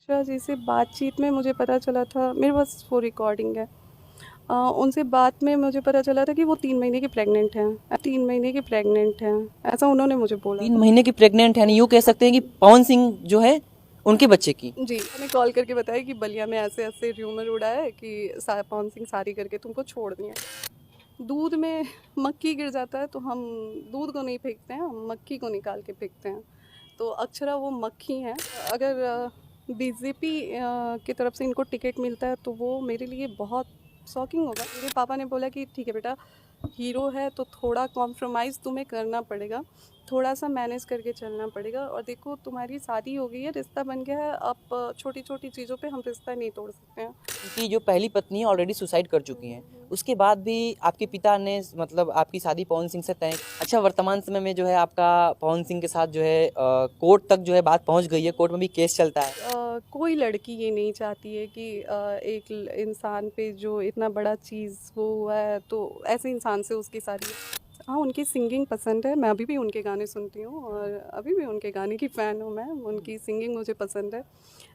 अक्षरा जी से बातचीत में मुझे पता चला था, मेरे पास वो रिकॉर्डिंग है। उनसे बात में मुझे पता चला था कि वो 3 महीने की प्रेग्नेंट हैं। 3 महीने की प्रेग्नेंट हैं, ऐसा उन्होंने मुझे बोला तीन था। महीने की प्रेग्नेंट है, यूँ कह सकते हैं कि पवन सिंह जो है उनके बच्चे की। जी, उन्होंने कॉल करके बताया कि बलिया में ऐसे-ऐसे र्यूमर उड़ा है कि सा पवन सिंह शादी करके तुमको छोड़ दिए। दूध में मक्खी गिर जाता है तो हम दूध को नहीं फेंकते हैं, हम मक्खी को निकाल के फेंकते हैं। तो अक्षरा वो मक्खी हैं। अगर बीजेपी की तरफ से इनको टिकट मिलता है तो वो मेरे लिए बहुत शॉकिंग होगा। मेरे पापा ने बोला कि ठीक है बेटा, हीरो है तो थोड़ा कॉम्प्रोमाइज़ तुम्हें करना पड़ेगा, थोड़ा सा मैनेज करके चलना पड़ेगा। और देखो तुम्हारी शादी हो गई है, रिश्ता बन गया है, अब छोटी छोटी चीज़ों पे हम रिश्ता नहीं तोड़ सकते हैं। उनकी जो पहली पत्नी है ऑलरेडी सुसाइड कर चुकी हैं, उसके बाद भी आपके पिता ने मतलब आपकी शादी पवन सिंह से तय। अच्छा, वर्तमान समय में जो है आपका पवन सिंह के साथ जो है कोर्ट तक जो है बात पहुंच गई है, कोर्ट में भी केस चलता है। कोई लड़की ये नहीं चाहती है कि एक इंसान पे जो इतना बड़ा चीज़ वो हुआ है तो ऐसे इंसान से उसकी सारी। हाँ, उनकी सिंगिंग पसंद है, मैं अभी भी उनके गाने सुनती हूँ और अभी भी उनके गाने की फ़ैन हूँ मैं। उनकी सिंगिंग मुझे पसंद है।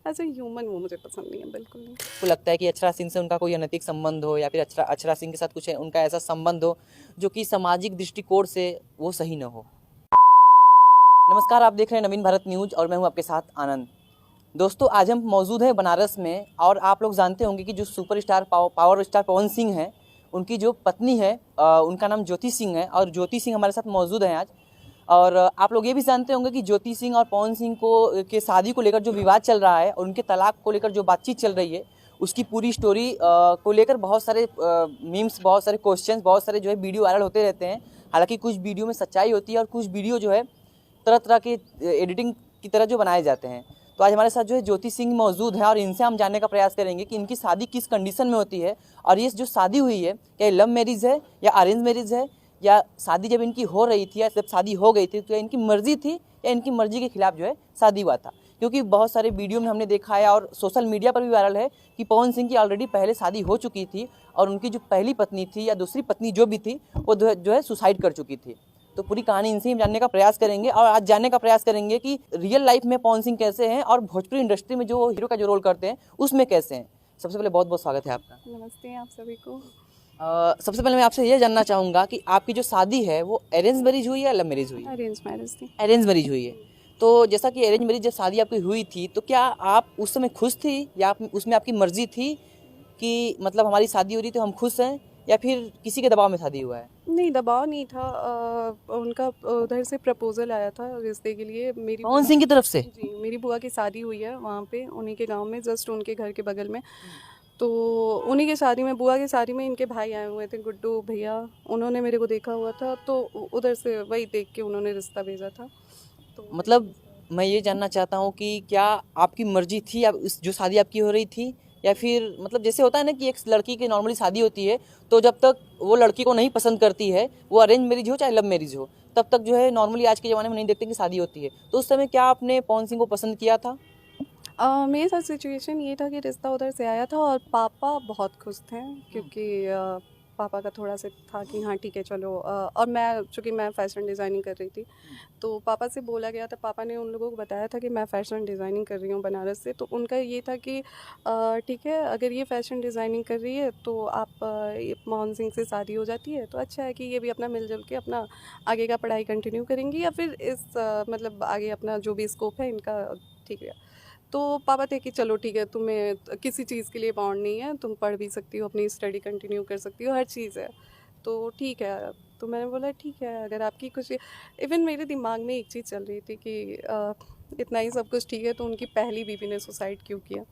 एज ए ह्यूमन वो मुझे पसंद नहीं है, बिल्कुल नहीं। आपको लगता है कि अक्षरा सिंह से उनका कोई अनैतिक संबंध हो, या फिर अक्षरा अक्षरा सिंह के साथ कुछ उनका ऐसा संबंध हो जो कि सामाजिक दृष्टिकोण से वो सही न हो? नमस्कार, आप देख रहे हैं नवीन भारत न्यूज और मैं हूं आपके साथ आनंद। दोस्तों, आज हम मौजूद हैं बनारस में और आप लोग जानते होंगे कि जो superstar power star Pawan Singh हैं, उनकी जो पत्नी है उनका नाम ज्योति सिंह है और ज्योति सिंह हमारे साथ मौजूद हैं आज। और आप लोग ये भी जानते होंगे कि ज्योति सिंह और पवन सिंह को के शादी को लेकर जो विवाद चल रहा है और उनके तलाक को लेकर जो बातचीत चल रही है, उसकी पूरी स्टोरी को लेकर बहुत सारे मीम्स, बहुत सारे क्वेश्चंस, बहुत सारे जो है वीडियो वायरल होते रहते हैं। हालांकि कुछ वीडियो में सच्चाई होती है और कुछ वीडियो जो है तरह तरह के एडिटिंग की तरह जो बनाए जाते हैं। तो आज हमारे साथ जो है ज्योति सिंह मौजूद है और इनसे हम जानने का प्रयास करेंगे कि इनकी शादी किस कंडीशन में होती है और ये जो शादी हुई है क्या लव मैरिज है या अरेंज मैरिज है, या शादी जब इनकी हो रही थी या जब शादी हो गई थी तो इनकी मर्जी थी या इनकी मर्जी के खिलाफ जो है शादी हुआ था। क्योंकि बहुत सारे वीडियो में हमने देखा है और सोशल मीडिया पर भी वायरल है कि पवन सिंह की ऑलरेडी पहले शादी हो चुकी थी और उनकी जो पहली पत्नी थी या दूसरी पत्नी जो भी थी वो जो है सुसाइड कर चुकी थी। तो पूरी कहानी इनसे ही जानने का प्रयास करेंगे और आज जानने का प्रयास करेंगे कि रियल लाइफ में पवन सिंह कैसे हैं और भोजपुरी इंडस्ट्री में जो हीरो का जो रोल करते हैं उसमें कैसे हैं। सबसे पहले बहुत बहुत स्वागत है आपका। नमस्ते आप सभी को। सबसे पहले मैं आपसे ये जानना चाहूँगा कि आपकी जो शादी है वो अरेंज मैरिज हुई है या लव मैरिज हुई है? अरेंज मैरिज थी। अरेंज मैरिज हुई है। तो जैसा कि अरेंज मैरिज जब शादी आपकी हुई थी तो क्या आप उस समय खुश थी या उसमें आपकी मर्जी थी कि मतलब हमारी शादी हो रही तो हम खुश हैं, या फिर किसी के दबाव में शादी हुआ है? नहीं, दबाव नहीं था। उनका उधर से प्रपोज़ल आया था रिश्ते के लिए। मेरी पवन बुआ, सिंह की तरफ से? जी, मेरी बुआ की शादी हुई है वहाँ पे, उन्हीं के गाँव में, जस्ट उनके घर के बगल में। तो उन्हीं की शादी में, बुआ की शादी में इनके भाई आए हुए थे, गुड्डू भैया। उन्होंने मेरे को देखा हुआ था तो उधर से वही देख के उन्होंने रिश्ता भेजा था। तो मतलब मैं ये जानना चाहता हूँ कि क्या आपकी मर्जी थी अब इस जो शादी आपकी हो रही थी, या फिर मतलब जैसे होता है ना कि एक लड़की की नॉर्मली शादी होती है तो जब तक वो लड़की को नहीं पसंद करती है, वो अरेंज मैरिज हो चाहे लव मैरिज हो, तब तक जो है नॉर्मली आज के ज़माने में नहीं देखते कि शादी होती है। तो उस समय क्या आपने पवन सिंह को पसंद किया था? मेरे साथ सिचुएशन ये था कि रिश्ता उधर से आया था और पापा बहुत खुश थे क्योंकि पापा का थोड़ा सा था कि हाँ ठीक है चलो। और मैं, चूँकि मैं फ़ैशन डिज़ाइनिंग कर रही थी, तो पापा से बोला गया था, पापा ने उन लोगों को बताया था कि मैं फ़ैशन डिज़ाइनिंग कर रही हूँ बनारस से। तो उनका ये था कि ठीक है, अगर ये फ़ैशन डिज़ाइनिंग कर रही है तो आप ये मोहन सिंह से शादी हो जाती है तो अच्छा है कि ये भी अपना मिलजुल के अपना आगे का पढ़ाई कंटिन्यू करेंगी, या फिर इस मतलब आगे अपना जो भी स्कोप है इनका, ठीक है। तो पापा थे कि चलो ठीक है, तुम्हें किसी चीज़ के लिए बाउंड नहीं है, तुम पढ़ भी सकती हो, अपनी स्टडी कंटिन्यू कर सकती हो, हर चीज़ है, तो ठीक है। तो मैंने बोला ठीक है, अगर आपकी कुछ, इवन मेरे दिमाग में एक चीज़ चल रही थी कि इतना ही सब कुछ ठीक है तो उनकी पहली बीवी ने सुसाइड क्यों किया।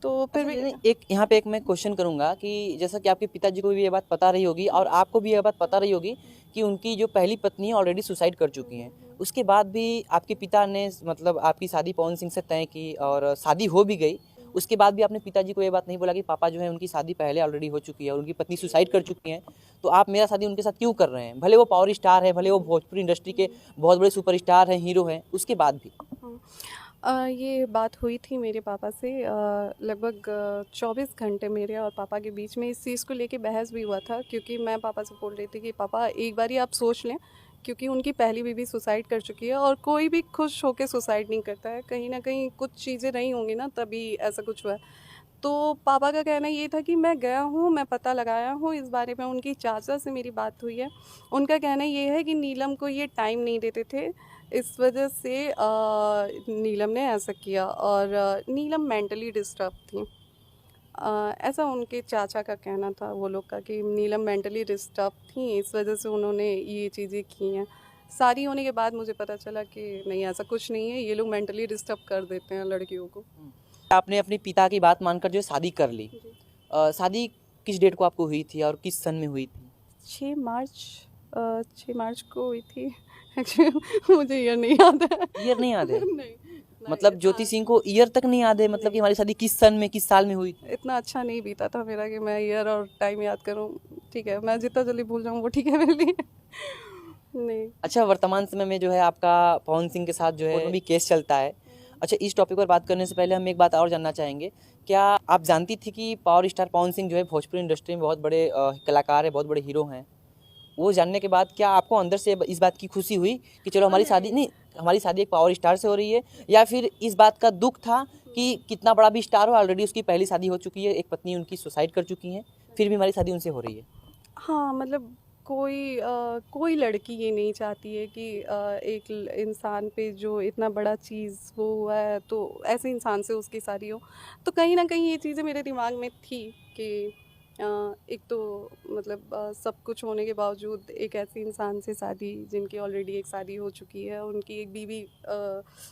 तो फिर अच्छा, भी एक यहाँ पे एक मैं क्वेश्चन करूँगा कि जैसा कि आपके पिताजी को भी ये बात पता रही होगी और आपको भी ये बात पता रही होगी कि उनकी जो पहली पत्नी है ऑलरेडी सुसाइड कर चुकी हैं, उसके बाद भी आपके पिता ने मतलब आपकी शादी पवन सिंह से तय की और शादी हो भी गई। उसके बाद भी आपने पिताजी को ये बात नहीं बोला कि पापा जो है उनकी शादी पहले ऑलरेडी हो चुकी है और उनकी पत्नी सुसाइड कर चुकी हैं, तो आप मेरा शादी उनके साथ क्यों कर रहे हैं? भले वो पावर स्टार है, भले वो भोजपुरी इंडस्ट्री के बहुत बड़े सुपरस्टार हैं, हीरो हैं, उसके बाद भी। हाँ। ये बात हुई थी मेरे पापा से। लगभग 24 घंटे मेरे और पापा के बीच में इस चीज़ को लेके बहस भी हुआ था, क्योंकि मैं पापा से बोल रही थी कि पापा एक बार ही आप सोच लें क्योंकि उनकी पहली बीवी सुसाइड कर चुकी है और कोई भी खुश होकर सुसाइड नहीं करता है, कहीं ना कहीं कुछ चीज़ें नहीं होंगी ना तभी ऐसा कुछ हुआ है। तो पापा का कहना ये था कि मैं गया हूँ, मैं पता लगाया हूँ इस बारे में, उनकी चाचा से मेरी बात हुई है। उनका कहना ये है कि नीलम को ये टाइम नहीं देते थे, इस वजह से नीलम ने ऐसा किया और नीलम मेंटली डिस्टर्ब थी। ऐसा उनके चाचा का कहना था वो लोग का कि नीलम मेंटली डिस्टर्ब थी, इस वजह से उन्होंने ये चीज़ें की हैं। शादी होने के बाद मुझे पता चला कि नहीं, ऐसा कुछ नहीं है, ये लोग मेंटली डिस्टर्ब कर देते हैं लड़कियों को। आपने अपने पिता की बात मानकर जो है शादी कर ली। शादी किस डेट को आपको हुई थी और किस सन में हुई थी? 6 मार्च 6 मार्च को हुई थी। एक्चुअली मुझे ईयर नहीं याद है। ईयर नहीं याद है? नहीं, मतलब ज्योति सिंह को ईयर तक नहीं याद है, मतलब कि हमारी शादी किस सन में किस साल में हुई थी? इतना अच्छा नहीं बीता था मेरा कि मैं ईयर और टाइम याद करूं। ठीक है, मैं जितना जल्दी भूल जाऊं वो ठीक है मेरे लिए। नहीं। अच्छा, वर्तमान समय में जो है आपका पवन सिंह के साथ जो है भी केस चलता है। अच्छा, इस टॉपिक पर बात करने से पहले हम एक बात और जानना चाहेंगे, क्या आप जानती थी कि पावर स्टार पवन सिंह जो है भोजपुरी इंडस्ट्री में बहुत बड़े कलाकार है, बहुत बड़े हीरो हैं? वो जानने के बाद क्या आपको अंदर से इस बात की खुशी हुई कि चलो हमारी शादी एक पावर स्टार से हो रही है, या फिर इस बात का दुख था कि कितना बड़ा भी स्टार हो, ऑलरेडी उसकी पहली शादी हो चुकी है, एक पत्नी उनकी सुसाइड कर चुकी है, फिर भी हमारी शादी उनसे हो रही है? हाँ, मतलब कोई लड़की ये नहीं चाहती है कि एक इंसान पे जो इतना बड़ा चीज़ वो हुआ है तो ऐसे इंसान से उसकी शादी हो। तो कहीं ना कहीं ये चीज़ें मेरे दिमाग में थी कि एक तो मतलब सब कुछ होने के बावजूद एक ऐसे इंसान से शादी जिनकी ऑलरेडी एक शादी हो चुकी है, उनकी एक बीवी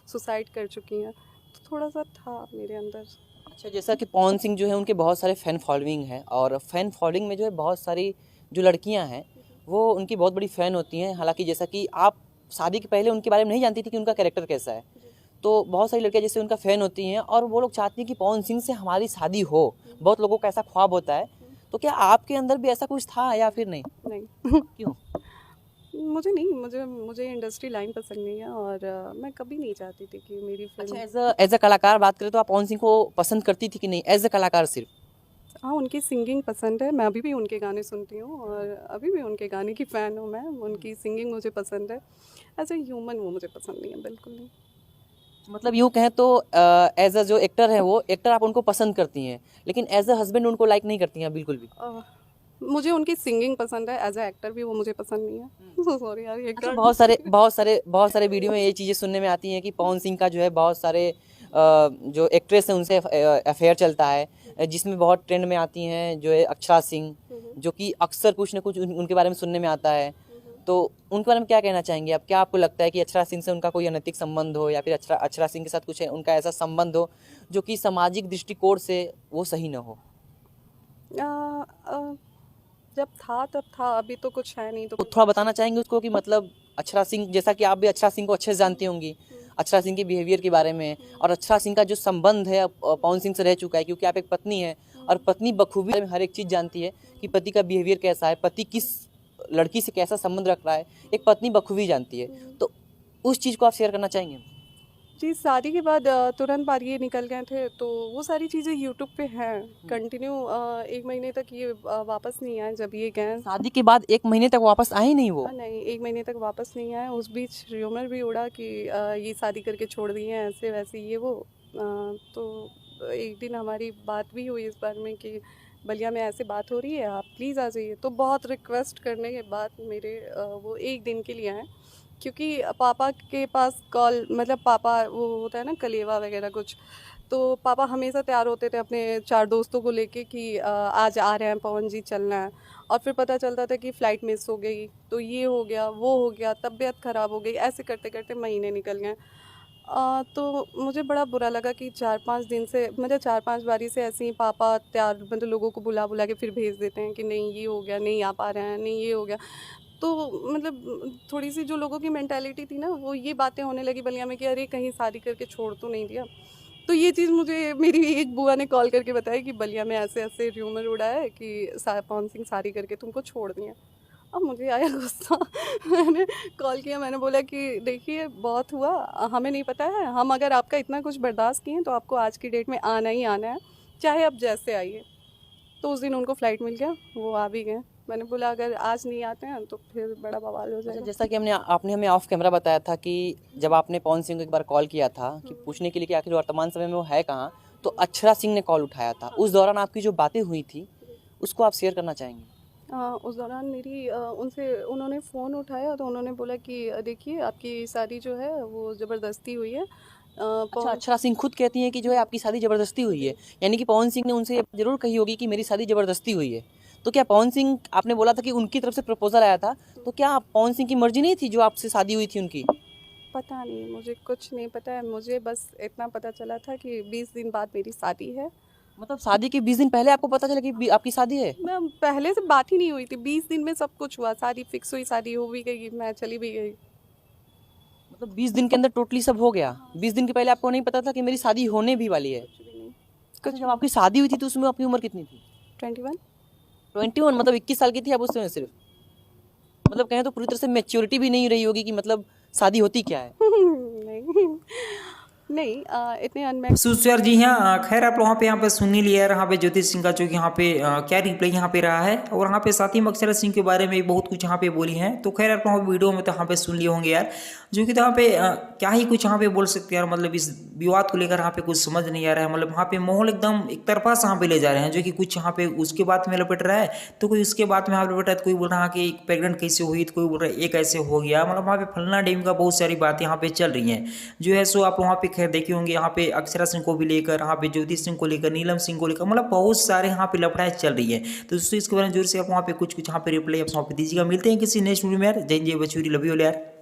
सुसाइड कर चुकी है, तो थोड़ा सा था मेरे अंदर। अच्छा, जैसा कि पवन सिंह जो है उनके बहुत सारे फ़ैन फॉलोइंग है, और फ़ैन फॉलोइंग में जो है बहुत सारी जो लड़कियां हैं वो उनकी बहुत बड़ी फ़ैन होती हैं। हालांकि जैसा कि आप शादी के पहले उनके बारे में नहीं जानती थी कि उनका कैरेक्टर कैसा है, तो बहुत सारी लड़कियां जैसे उनका फ़ैन होती हैं और वो लोग चाहती हैं कि पवन सिंह से हमारी शादी हो। बहुत लोगों का ऐसा ख्वाब होता है, तो क्या आपके अंदर भी ऐसा कुछ था या फिर नहीं? नहीं। क्यों? मुझे नहीं, मुझे इंडस्ट्री लाइन पसंद नहीं है और मैं कभी नहीं चाहती थी कि मेरी अच्छा, फिल्म। एज अ कलाकार बात करें तो आप पवन सिंह को पसंद करती थी कि नहीं, एज अ कलाकार सिर्फ? हाँ, उनकी सिंगिंग पसंद है, मैं अभी भी उनके गाने सुनती हूँ और अभी भी उनके गाने की फ़ैन हूँ मैं, उनकी सिंगिंग मुझे पसंद है। एज ए ह्यूमन वो मुझे पसंद नहीं है, बिल्कुल नहीं। मतलब यूँ कहें तो एज अ जो एक्टर है वो एक्टर आप उनको पसंद करती हैं, लेकिन एज अ हस्बैंड उनको लाइक नहीं करती हैं बिल्कुल भी? मुझे उनकी सिंगिंग पसंद है, एज ए एक्टर भी वो मुझे पसंद नहीं है। सो सॉरी यार, ये अच्छा, बहुत सारे वीडियो में ये चीज़ें सुनने में आती हैं कि पवन सिंह का जो है बहुत सारे जो एक्ट्रेस हैं उनसे अफेयर चलता है, जिसमें बहुत ट्रेंड में आती हैं जो है अक्षरा सिंह, जो कि अक्सर कुछ ना कुछ उनके बारे में सुनने में आता है। तो उनके बारे में क्या कहना चाहेंगे आप? क्या आपको लगता है कि अक्षरा सिंह से उनका कोई अनैतिक संबंध हो, या फिर अक्षरा सिंह के साथ कुछ उनका ऐसा संबंध हो जो कि सामाजिक दृष्टिकोण से वो सही ना हो? अ, अ, जब था तब था, अभी तो कुछ है नहीं। तो थोड़ा बताना चाहेंगे उसको कि मतलब अक्षरा सिंह, जैसा कि आप भी अक्षरा सिंह को अच्छे से जानती होंगी, अक्षरा सिंह के बिहेवियर के बारे में, और अक्षरा सिंह का जो संबंध है पवन सिंह से रह चुका है, क्योंकि आप एक पत्नी हैं और पत्नी बखूबी हर एक चीज़ जानती है कि पति का बिहेवियर कैसा है, पति किस लड़की से कैसा संबंध रख रहा है, एक पत्नी बखूबी जानती है। तो उस चीज़ को आप शेयर करना चाहेंगे? जी, शादी के बाद तुरंत बाद ये निकल गए थे, तो वो सारी चीज़ें यूट्यूब पे हैं कंटिन्यू। 1 महीने तक ये वापस नहीं आए जब ये गए। शादी के बाद 1 महीने तक वापस आए ही नहीं वो? नहीं, 1 महीने तक वापस नहीं आए। उस बीच र्यूमर भी उड़ा कि ये शादी करके छोड़ दिए हैं, ऐसे वैसे ये वो। तो एक दिन हमारी बात भी हुई इस बारे में कि बलिया में ऐसे बात हो रही है, आप प्लीज़ आ जाइए। तो बहुत रिक्वेस्ट करने के बाद मेरे वो 1 दिन के लिए आए, क्योंकि पापा के पास कॉल, मतलब पापा वो होता है ना कलेवा वगैरह कुछ, तो पापा हमेशा तैयार होते थे अपने 4 दोस्तों को लेके कि आज आ रहे हैं पवन जी, चलना है। और फिर पता चलता था कि फ़्लाइट मिस हो गई, तो ये हो गया, वो हो गया, तबीयत ख़राब हो गई, ऐसे करते करते महीने निकल गए। तो मुझे बड़ा बुरा लगा कि 4-5 दिन से, मतलब 4-5 बारी से ऐसे ही पापा तैयार, मतलब लोगों को बुला बुला के फिर भेज देते हैं कि नहीं ये हो गया, नहीं आ पा रहे हैं, नहीं ये हो गया। तो मतलब थोड़ी सी जो लोगों की मेंटालिटी थी ना, वो ये बातें होने लगी बलिया में कि अरे कहीं शादी करके छोड़ तो नहीं दिया। तो ये चीज़ मुझे मेरी एक बुआ ने कॉल करके बताई कि बलिया में ऐसे ऐसे र्यूमर उड़ा है कि पवन सिंह शादी करके तुमको छोड़ दिए। अब मुझे आया गुस्सा। मैंने कॉल किया, मैंने बोला कि देखिए बहुत हुआ, हमें नहीं पता है, हम अगर आपका इतना कुछ बर्दाश्त किए तो आपको आज की डेट में आना ही आना है, चाहे आप जैसे आइए। तो उस दिन उनको फ़्लाइट मिल गया, वो आ भी गए। मैंने बोला अगर आज नहीं आते हैं तो फिर बड़ा बवाल हो अच्छा, जाएगा। जैसा कि आपने हमें ऑफ कैमरा बताया था कि जब आपने पवन सिंह को एक बार कॉल किया था कि पूछने के लिए कि आखिर वर्तमान समय में वो है कहाँ, तो अक्षरा सिंह ने कॉल उठाया था। उस दौरान आपकी जो बातें हुई थी उसको आप शेयर करना चाहेंगे? उस दौरान मेरी उनसे उन्होंने फ़ोन उठाया तो उन्होंने बोला कि देखिए आपकी शादी जो है वो ज़बरदस्ती हुई है। अच्छा, अक्षरा सिंह खुद कहती हैं कि जो है आपकी शादी ज़बरदस्ती हुई है, यानी कि पवन सिंह ने उनसे ये ज़रूर कही होगी कि मेरी शादी ज़बरदस्ती हुई है। तो क्या पवन सिंह, आपने बोला था कि उनकी तरफ से प्रपोजल आया था, तो क्या पवन सिंह की मर्जी नहीं थी जो आपसे शादी हुई थी उनकी? पता नहीं, मुझे कुछ नहीं पता है। मुझे बस इतना पता चला था कि 20 दिन बाद मेरी शादी है। मतलब शादी के 20 दिन पहले आपको पता चला कि आपकी शादी है? मैं पहले से बात ही नहीं हुई थी, 20 दिन में सब कुछ हुआ, शादी फिक्स हुई, शादी हो भी गई, मैं चली भी गई। मतलब 20 दिन के अंदर टोटली सब हो गया। 20 दिन के पहले आपको नहीं पता था कि मेरी शादी होने भी वाली है? कुछ भी नहीं। अच्छा, जब आपकी शादी हुई थी तो उसमें आपकी उम्र कितनी थी? 21। 21, मतलब 21 साल की थी आप उस समय सिर्फ? मतलब कहें तो पूरी तरह से मैच्योरिटी भी नहीं रही होगी कि मतलब शादी होती क्या है? नहीं नहीं, इतने अनमेच्योर। सुसर जी हाँ, खैर आप वहाँ पे सुन ही लिया यहाँ पे ज्योतिष सिंह का जो कि यहाँ पे क्या रिप्लाई यहाँ पे रहा है, और यहाँ पे साथ ही में अक्षरा सिंह के बारे में बहुत कुछ यहाँ पे बोली हैं। तो खैर आप वहाँ वीडियो में तो यहाँ पे सुन लिए होंगे यार, जो कि यहाँ पे क्या ही कुछ यहाँ पे बोल सकते हैं यार। मतलब इस विवाद को लेकर यहाँ पे कुछ समझ नहीं आ रहा है। मतलब यहाँ पे माहौल एकदम एक तरफा से यहाँ पे ले जा रहे हैं, जो कि कुछ यहाँ पे उसके बात में लपेट रहा है तो कोई उसके बात में यहाँ पे लपेट रहा है। तो कोई बोल रहा है कि प्रेग्नेंट कैसे हुई, तो कोई बोल रहा है ये कैसे हो गया। मतलब वहाँ पे फलना डेम का बहुत सारी बातें यहाँ पे चल रही हैं जो है। सो आप वहाँ पे खैर देखे होंगे यहाँ पे अक्षरा सिंह को भी लेकर, यहाँ पे ज्योति सिंह को लेकर, नीलम सिंह को लेकर, मतलब बहुत सारे यहाँ पे लफड़ाएं चल रही है। तो दोस्तों इसके बारे में जोर से आप वहाँ पे कुछ यहाँ पे रिप्लाई आप वहाँ पे दीजिएगा। मिलते हैं किसी नेक्स्ट वीडियो में यार। जय जय बछूरी, लव यू ऑल यार।